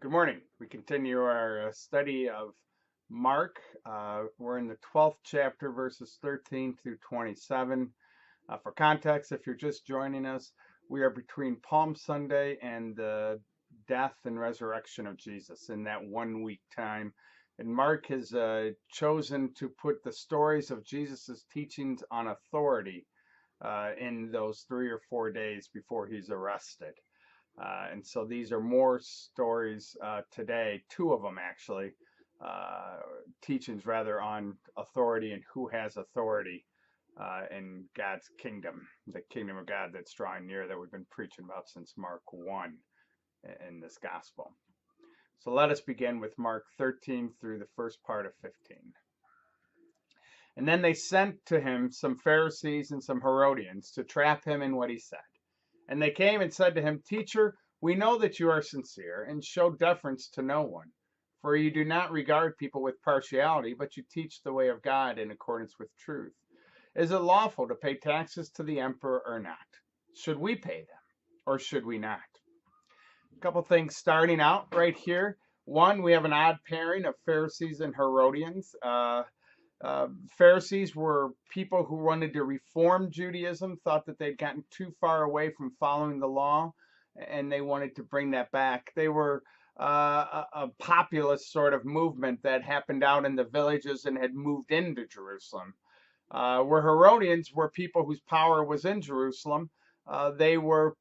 Good morning. We continue our study of Mark. We're in the 12th chapter, verses 13 through 27. For context, if you're just joining us, we are between Palm Sunday and the death and resurrection of Jesus in that 1 week time. And Mark has chosen to put the stories of Jesus's teachings on authority in those 3 or 4 days before he's arrested. And so these are more stories today, two of them actually, uh, teachings rather on authority and who has authority in God's kingdom, the kingdom of God that's drawing near that we've been preaching about since Mark 1 in this gospel. So let us begin with Mark 13 through the first part of 15. And then they sent to him some Pharisees and some Herodians to trap him in what he said. And they came and said to him, Teacher, we know that you are sincere and show deference to no one, for you do not regard people with partiality, but you teach the way of God in accordance with truth. Is it lawful to pay taxes to the emperor or not? Should we pay them or should we not? A couple things starting out right here. One, we have an odd pairing of Pharisees and Herodians. Pharisees were people who wanted to reform Judaism, thought that they'd gotten too far away from following the law, and they wanted to bring that back. They were a populist sort of movement that happened out in the villages and had moved into Jerusalem. Where Herodians were people whose power was in Jerusalem. They were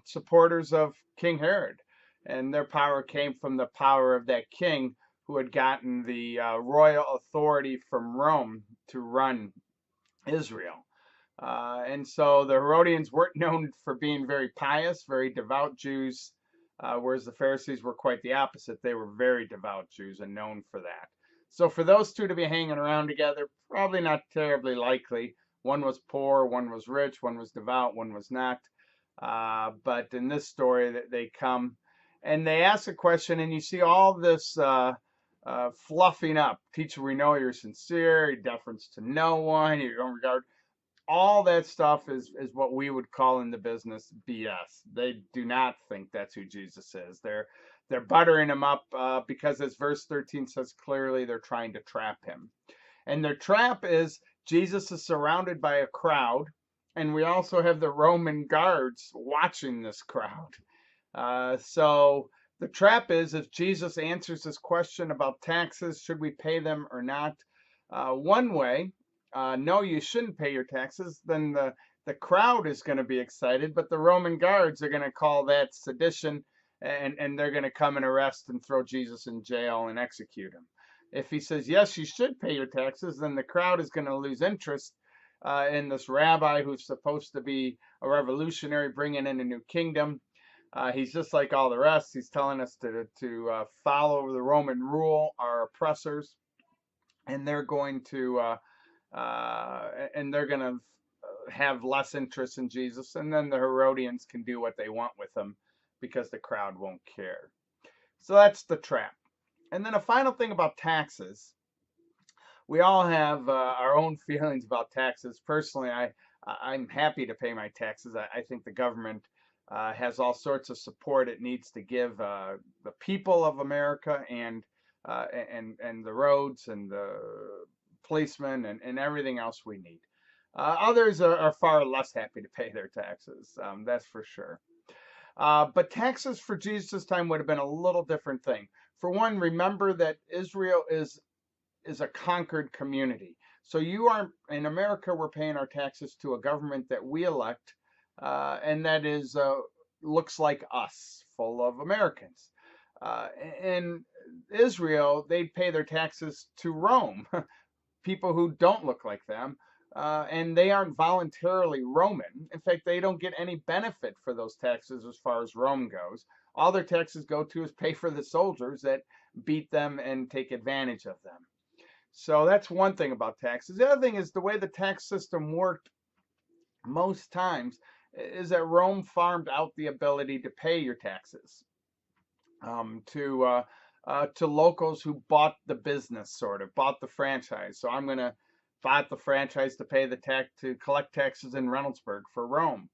supporters of King Herod, and their power came from the power of that king who had gotten the royal authority from Rome to run Israel. And so the Herodians weren't known for being very pious, very devout Jews, whereas the Pharisees were quite the opposite. They were very devout Jews and known for that. So for those two to be hanging around together, probably not terribly likely. One was poor, one was rich, one was devout, one was not. But in this story, they come and they ask a question, and you see all this fluffing up. Teacher, we know you're sincere, you deference to no one, you don't regard. All that stuff is what we would call in the business BS. They do not think that's who Jesus is. They're buttering him up because, as verse 13 says clearly, they're trying to trap him. And their trap is Jesus is surrounded by a crowd, and we also have the Roman guards watching this crowd. So the trap is if Jesus answers this question about taxes, should we pay them or not? One way, no, you shouldn't pay your taxes, then the crowd is going to be excited, but the Roman guards are going to call that sedition, and they're going to come and arrest and throw Jesus in jail and execute him. If he says, yes, you should pay your taxes, then the crowd is going to lose interest in this rabbi who's supposed to be a revolutionary bringing in a new kingdom. He's just like all the rest. He's telling us to follow the Roman rule, our oppressors, and they're going to have less interest in Jesus. And then the Herodians can do what they want with him because the crowd won't care. So that's the trap. And then a final thing about taxes. We all have our own feelings about taxes. Personally, I'm happy to pay my taxes. I think the government has all sorts of support it needs to give the people of America and the roads and the policemen and everything else we need. Others are far less happy to pay their taxes. That's for sure. But taxes for Jesus' time would have been a little different thing. For one, remember that Israel is a conquered community. So you are in America. We're paying our taxes to a government that we elect, and that is looks like us, full of Americans. In Israel, they pay their taxes to Rome, people who don't look like them, and they aren't voluntarily Roman. In fact, they don't get any benefit for those taxes as far as Rome goes. All their taxes go to is pay for the soldiers that beat them and take advantage of them. So that's one thing about taxes. The other thing is the way the tax system worked most times is that Rome farmed out the ability to pay your taxes to locals who bought the business, sort of bought the franchise. So I'm going to buy the franchise to pay the tax to collect taxes in Reynoldsburg for Rome.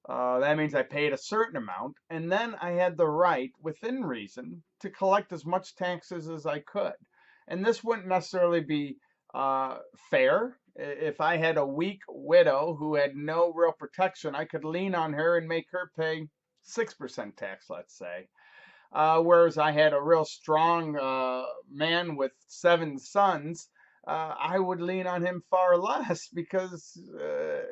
That means I paid a certain amount, and then I had the right, within reason, to collect as much taxes as I could. And this wouldn't necessarily be fair. If I had a weak widow who had no real protection, I could lean on her and make her pay 6% tax, let's say. Whereas I had a real strong man with 7 sons, I would lean on him far less because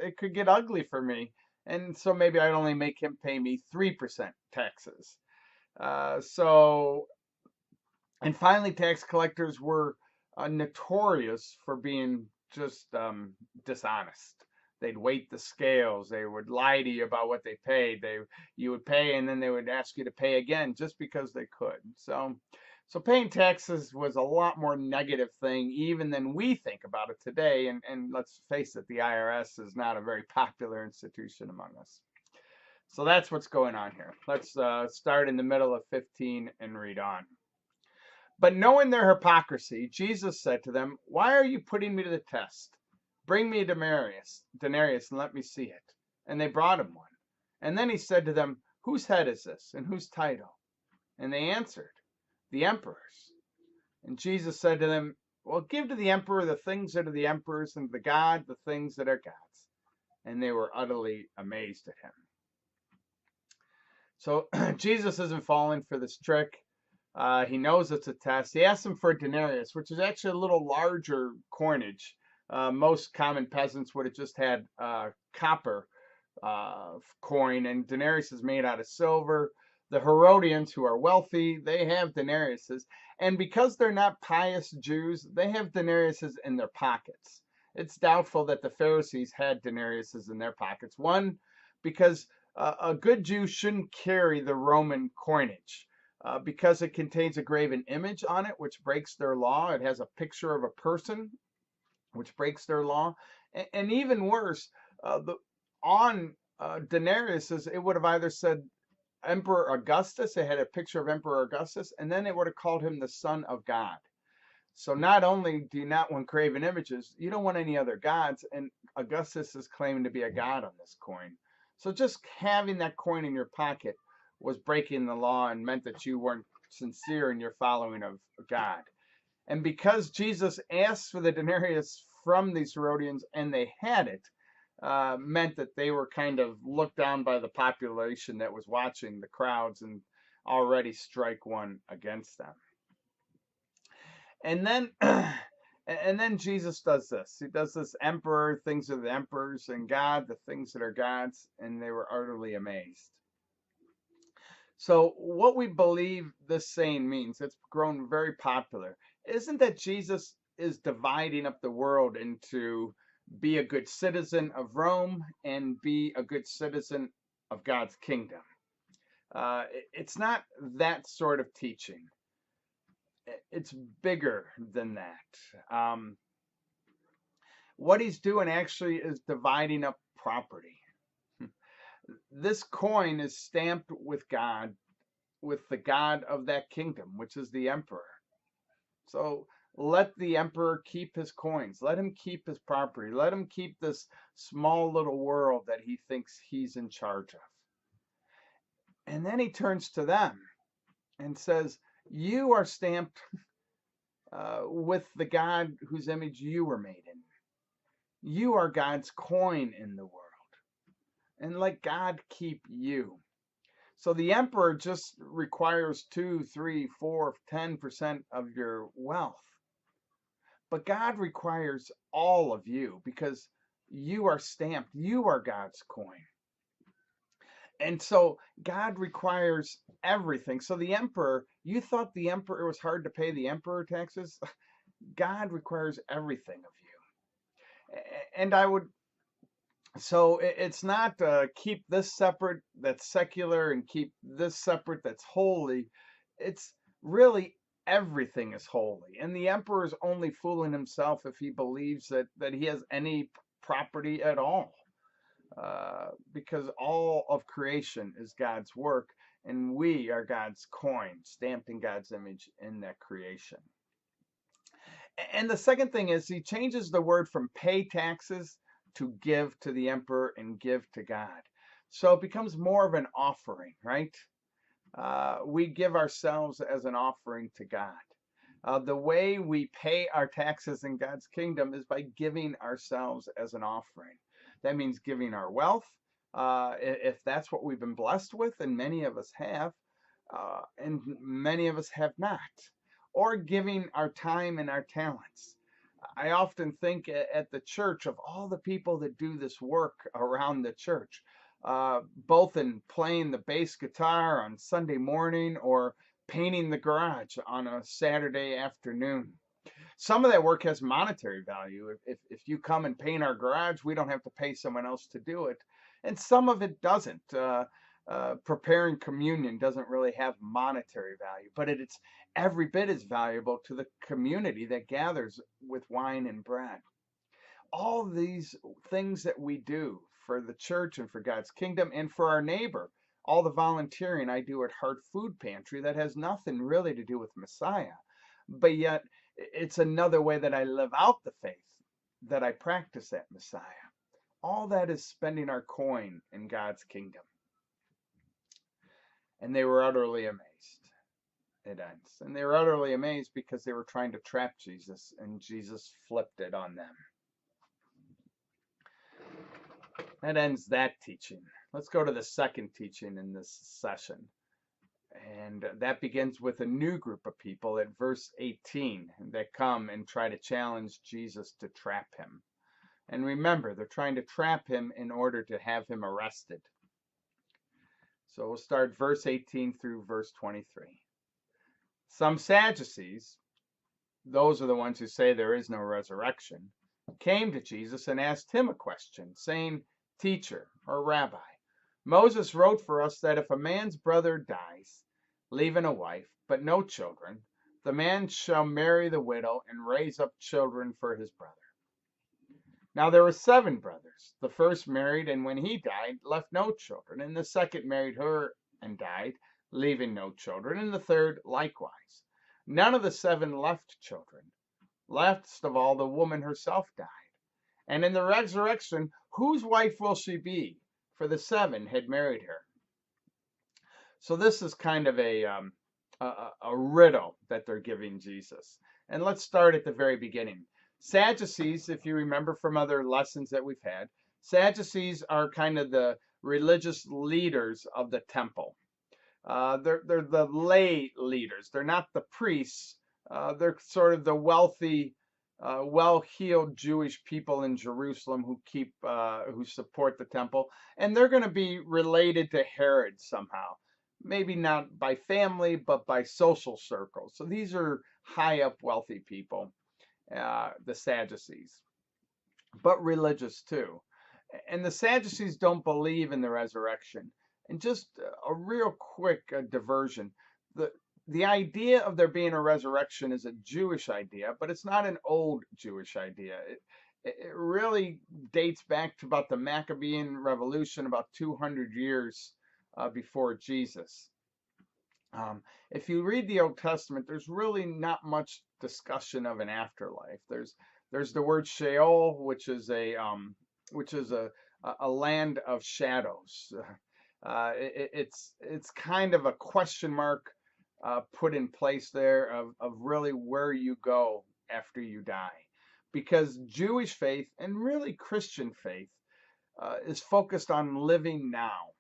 it could get ugly for me. And so maybe I'd only make him pay me 3% taxes. So, and finally, tax collectors were notorious for being just dishonest. They'd weight the scales. They would lie to you about what they paid. You would pay, and then they would ask you to pay again just because they could. So paying taxes was a lot more negative thing even than we think about it today. And let's face it, the IRS is not a very popular institution among us. So that's what's going on here. Let's start in the middle of 15 and read on. But knowing their hypocrisy, Jesus said to them, "Why are you putting me to the test? Bring me a denarius, and let me see it." And they brought him one. And then he said to them, "Whose head is this, and whose title?" And they answered, "The emperor's." And Jesus said to them, "Well, give to the emperor the things that are the emperor's, and to God the things that are God's." And they were utterly amazed at him. So Jesus isn't falling for this trick. He knows it's a test. He asks them for a denarius, which is actually a little larger coinage. Most common peasants would have just had copper coin, and denarius is made out of silver. The Herodians, who are wealthy, they have denariuses. And because they're not pious Jews, they have denariuses in their pockets. It's doubtful that the Pharisees had denariuses in their pockets. One, because a good Jew shouldn't carry the Roman coinage. Because it contains a graven image on it, which breaks their law. It has a picture of a person, which breaks their law. And even worse, on denariuses, it would have either said Emperor Augustus. It had a picture of Emperor Augustus, and then it would have called him the Son of God. So not only do you not want graven images, you don't want any other gods, and Augustus is claiming to be a god on this coin. So just having that coin in your pocket was breaking the law and meant that you weren't sincere in your following of God. And because Jesus asked for the denarius from these Herodians and they had it, meant that they were kind of looked down by the population that was watching the crowds and already strike one against them. And then and then Jesus does this. He does this emperor, things of the emperors, and God, the things that are God's, and they were utterly amazed. So what we believe this saying means, it's grown very popular, isn't that Jesus is dividing up the world into be a good citizen of Rome and be a good citizen of God's kingdom. It's not that sort of teaching. It's bigger than that. What he's doing actually is dividing up property. This coin is stamped with God, with the God of that kingdom, which is the emperor. So let the emperor keep his coins. Let him keep his property. Let him keep this small little world that he thinks he's in charge of. And then he turns to them and says, "You are stamped with the God whose image you were made in. You are God's coin in the world. And let God keep you." So the emperor just requires 2, 3, 4, 10% of your wealth. But God requires all of you because you are stamped. You are God's coin. And so God requires everything. So the emperor, you thought the emperor, it was hard to pay the emperor taxes? God requires everything of you. And I would, so it's not keep this separate that's secular and keep this separate that's holy. It's really everything is holy. And the emperor is only fooling himself if he believes that he has any property at all. Because all of creation is God's work, and we are God's coin, stamped in God's image in that creation. And the second thing is he changes the word from pay taxes to give to the emperor and give to God. So it becomes more of an offering, right? We give ourselves as an offering to God. The way we pay our taxes in God's kingdom is by giving ourselves as an offering. That means giving our wealth, if that's what we've been blessed with, and many of us have, and many of us have not, or giving our time and our talents. I often think at the church of all the people that do this work around the church, both in playing the bass guitar on Sunday morning or painting the garage on a Saturday afternoon. Some of that work has monetary value. If you come and paint our garage, we don't have to pay someone else to do it. And some of it doesn't. Preparing communion doesn't really have monetary value, but it's every bit as valuable to the community that gathers with wine and bread. All these things that we do for the church and for God's kingdom and for our neighbor, all the volunteering I do at Heart Food Pantry that has nothing really to do with Messiah, but yet it's another way that I live out the faith that I practice that Messiah. All that is spending our coin in God's kingdom. And they were utterly amazed. It ends. And they were utterly amazed because they were trying to trap Jesus, and Jesus flipped it on them. That ends that teaching. Let's go to the second teaching in this session. And that begins with a new group of people at verse 18 that come and try to challenge Jesus to trap him. And remember, they're trying to trap him in order to have him arrested. So we'll start verse 18 through verse 23. Some Sadducees, those are the ones who say there is no resurrection, came to Jesus and asked him a question, saying, Teacher, or Rabbi, Moses wrote for us that if a man's brother dies, leaving a wife, but no children, the man shall marry the widow and raise up children for his brother. Now there were 7 brothers. The first married, and when he died, left no children. And the second married her and died, leaving no children. And the third likewise. None of the 7 left children. Last of all, the woman herself died. And in the resurrection, whose wife will she be? For the 7 had married her. So this is kind of a riddle that they're giving Jesus. And let's start at the very beginning. Sadducees, if you remember from other lessons that we've had, Sadducees are kind of the religious leaders of the temple. They're the lay leaders. They're not the priests. They're sort of the wealthy, well-heeled Jewish people in Jerusalem who support the temple, and they're going to be related to Herod somehow. Maybe not by family, but by social circles. So these are high up, wealthy people, the Sadducees, but religious too. And the Sadducees don't believe in the resurrection. And just a real quick diversion. The idea of there being a resurrection is a Jewish idea, but it's not an old Jewish idea. It really dates back to about the Maccabean Revolution, about 200 years before Jesus. If you read the Old Testament, there's really not much discussion of an afterlife. There's the word Sheol, which is a land of shadows. It's kind of a question mark put in place there of really where you go after you die, because Jewish faith and really Christian faith is focused on living now.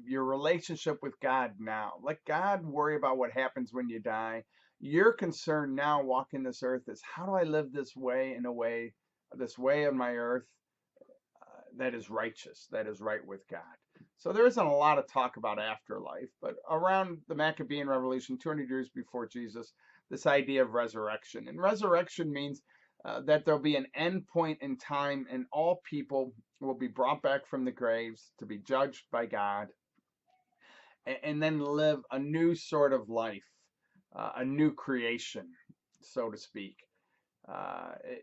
Your relationship with God now. Let God worry about what happens when you die. Your concern now walking this earth is, how do I live this way on my earth that is righteous, that is right with God. So there isn't a lot of talk about afterlife, but around the Maccabean Revolution, 200 years before Jesus, this idea of resurrection. And resurrection means that there'll be an end point in time and all people will be brought back from the graves to be judged by God and then live a new sort of life, a new creation, so to speak,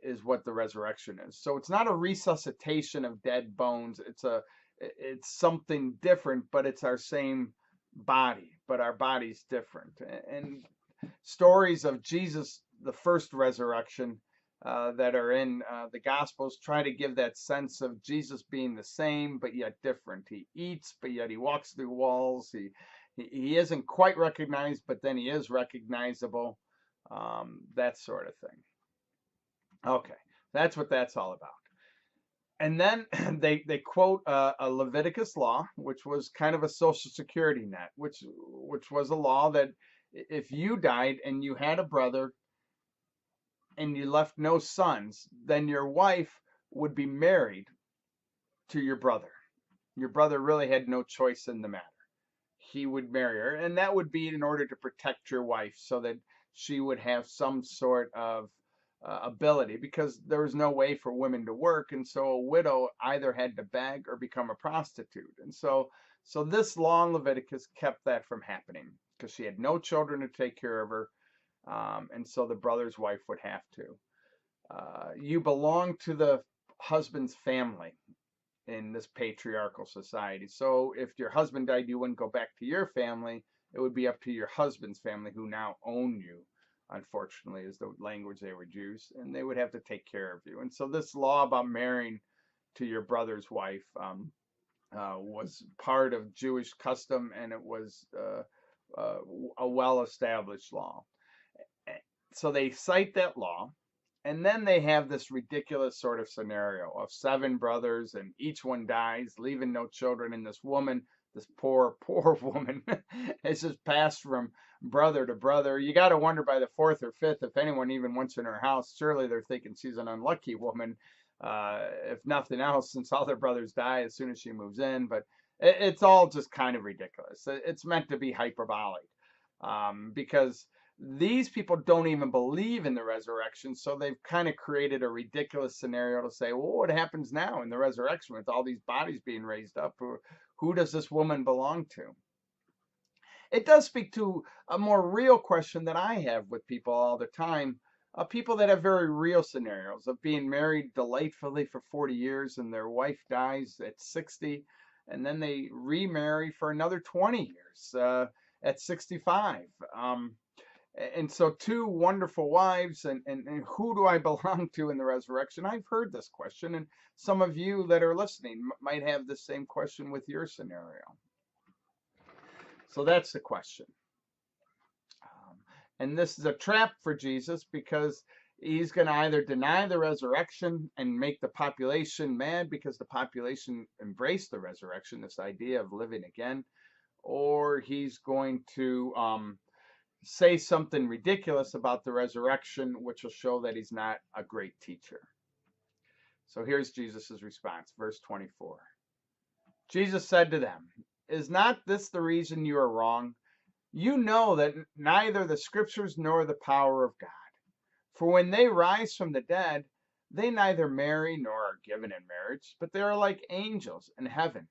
is what the resurrection is. So it's not a resuscitation of dead bones. It's something different, but it's our same body, but our body's different. And stories of Jesus, the first resurrection, that are in the Gospels try to give that sense of Jesus being the same but yet different. He eats, but yet he walks through walls. He isn't quite recognized, but then he is recognizable. That sort of thing. Okay, that's what that's all about. And then they quote a Leviticus law, which was kind of a social security net, which was a law that if you died and you had a brother and you left no sons, then your wife would be married to your brother. Your brother really had no choice in the matter. He would marry her, and that would be in order to protect your wife so that she would have some sort of ability, because there was no way for women to work, and so a widow either had to beg or become a prostitute. And so this law in Leviticus kept that from happening because she had no children to take care of her, and so the brother's wife would have to. You belong to the husband's family in this patriarchal society. So if your husband died, you wouldn't go back to your family. It would be up to your husband's family, who now own you, unfortunately, is the language they would use, and they would have to take care of you. And so this law about marrying to your brother's wife was part of Jewish custom, and it was a well-established law. So they cite that law, and then they have this ridiculous sort of scenario of seven brothers, and each one dies, leaving no children. And this woman, this poor, poor woman, is just passed from brother to brother. You got to wonder by the fourth or fifth if anyone even wants in her house. Surely they're thinking she's an unlucky woman, if nothing else, since all their brothers die as soon as she moves in. But it's all just kind of ridiculous. It's meant to be hyperbolic, because these people don't even believe in the resurrection, so they've kind of created a ridiculous scenario to say, well, what happens now in the resurrection with all these bodies being raised up? Who does this woman belong to? It does speak to a more real question that I have with people all the time. People that have very real scenarios of being married delightfully for 40 years and their wife dies at 60, and then they remarry for another 20 years at 65. And so two wonderful wives, and who do I belong to in the resurrection? I've heard this question, and some of you that are listening might have the same question with your scenario. So that's the question. And this is a trap for Jesus, because he's going to either deny the resurrection and make the population mad because the population embraced the resurrection, this idea of living again, or he's going to say something ridiculous about the resurrection, which will show that he's not a great teacher. So here's Jesus' response, verse 24. Jesus said to them, "Is not this the reason you are wrong? You know that neither the scriptures nor the power of God. For when they rise from the dead, they neither marry nor are given in marriage, but they are like angels in heaven.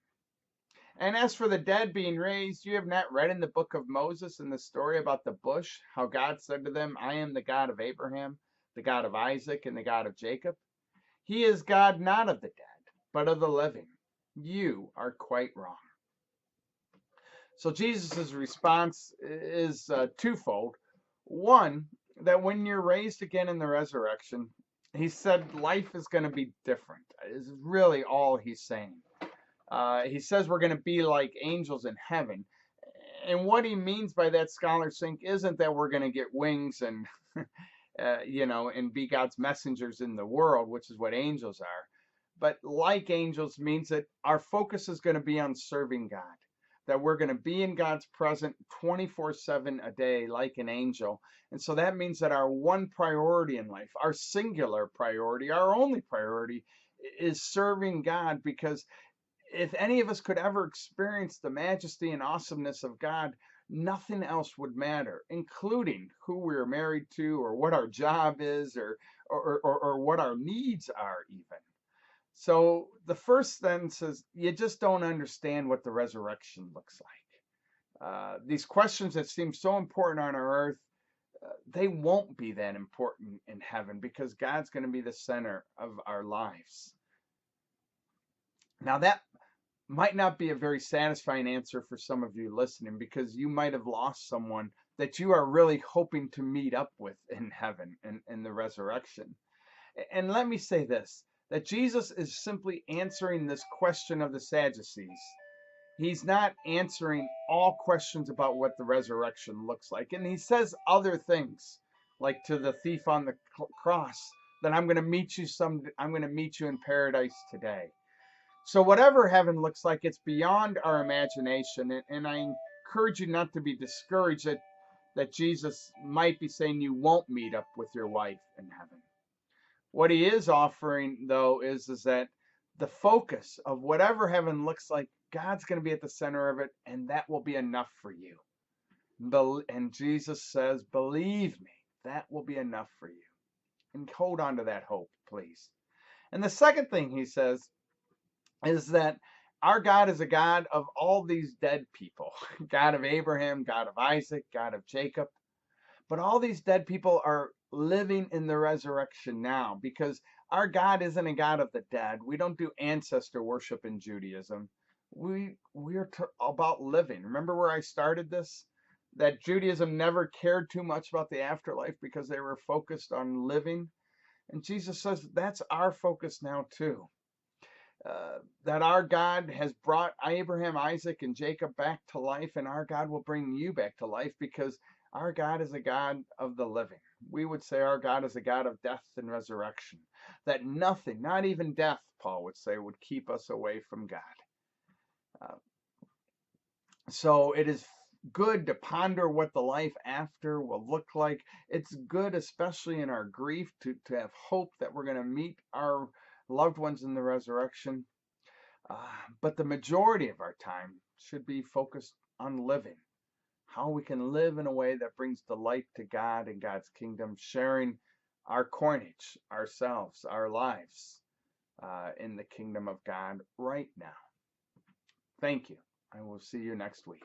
And as for the dead being raised, you have not read in the book of Moses in the story about the bush, how God said to them, I am the God of Abraham, the God of Isaac, and the God of Jacob. He is God not of the dead, but of the living. You are quite wrong." So Jesus' response is twofold. One, that when you're raised again in the resurrection, he said life is going to be different, is really all he's saying. He says we're going to be like angels in heaven. And what he means by that, scholars think, isn't that we're going to get wings and, and be God's messengers in the world, which is what angels are. But like angels means that our focus is going to be on serving God, that we're going to be in God's presence 24/7 a day like an angel. And so that means that our one priority in life, our singular priority, our only priority, is serving God, because if any of us could ever experience the majesty and awesomeness of God, nothing else would matter, including who we're married to, or what our job is, or what our needs are even. So the first sentence is, you just don't understand what the resurrection looks like. These questions that seem so important on our earth, they won't be that important in heaven, because God's going to be the center of our lives. Now that might not be a very satisfying answer for some of you listening, because you might have lost someone that you are really hoping to meet up with in heaven, in the resurrection. And let me say this, that Jesus is simply answering this question of the Sadducees. He's not answering all questions about what the resurrection looks like. And he says other things, like to the thief on the cross, that I'm going to meet you in paradise today. So whatever heaven looks like, it's beyond our imagination. And I encourage you not to be discouraged that Jesus might be saying you won't meet up with your wife in heaven. What he is offering, though, is that the focus of whatever heaven looks like, God's going to be at the center of it, and that will be enough for you. And Jesus says, believe me, that will be enough for you. And hold on to that hope, please. And the second thing he says is that our God is a God of all these dead people. God of Abraham, God of Isaac, God of Jacob. But all these dead people are living in the resurrection now, because our God isn't a God of the dead. We don't do ancestor worship in Judaism. We're about living. Remember where I started this? That Judaism never cared too much about the afterlife because they were focused on living. And Jesus says that's our focus now too. That our God has brought Abraham, Isaac, and Jacob back to life, and our God will bring you back to life, because our God is a God of the living. We would say our God is a God of death and resurrection. That nothing, not even death, Paul would say, would keep us away from God. So it is good to ponder what the life after will look like. It's good, especially in our grief, to have hope that we're going to meet our loved ones in the resurrection. But the majority of our time should be focused on living. How we can live in a way that brings delight to God and God's kingdom, sharing our coinage, ourselves, our lives in the kingdom of God right now. Thank you. I will see you next week.